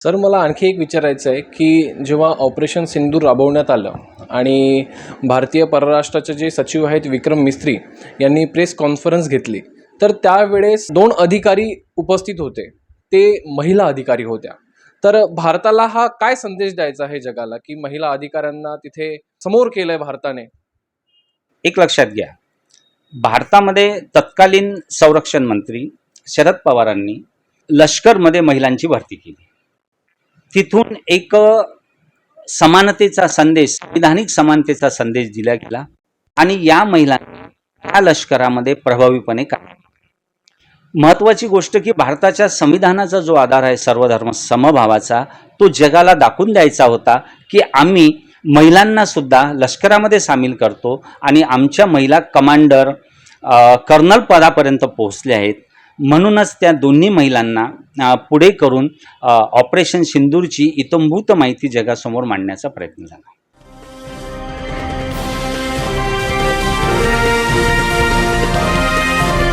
Sir, मला आणखी एक विचारायचं आहे की जेव्हा ऑपरेशन सिंदूर राबवण्यात आलं आणि भारतीय परराष्ट्राचे जे सचिव आहेत विक्रम मिस्त्री यांनी प्रेस कॉन्फरन्स घेतली, तर त्यावेळेस 2 अधिकारी उपस्थित होते. ते महिला अधिकारी होत्या. तर भारताला हा काय संदेश द्यायचा आहे जगाला की महिला अधिकाऱ्यांना तिथे समोर केलंय भारताने? एक लक्षात घ्या, भारतामध्ये तत्कालीन संरक्षण मंत्री शरद पवारांनी लष्करमध्ये महिलांची भरती केली. तिथून एक समानतेचा संदेश, संविधानिक समानतेचा संदेश दिला गेला आणि या महिलांनी या लष्करामध्ये प्रभावीपणे काम. महत्त्वाची गोष्ट की भारताच्या संविधानाचा जो आधार आहे सर्वधर्म समभावाचा, तो जगाला दाखवून द्यायचा होता की आम्ही महिलांना सुद्धा लष्करामध्ये सामील करतो आणि आमच्या महिला कमांडर कर्नल पदापर्यंत पोहोचले आहेत. म्हणूनच त्या दोन्ही महिलांना पुढे करून ऑपरेशन सिंदूरची इत्थंभूत माहिती जगासमोर मांडण्याचा प्रयत्न झाला.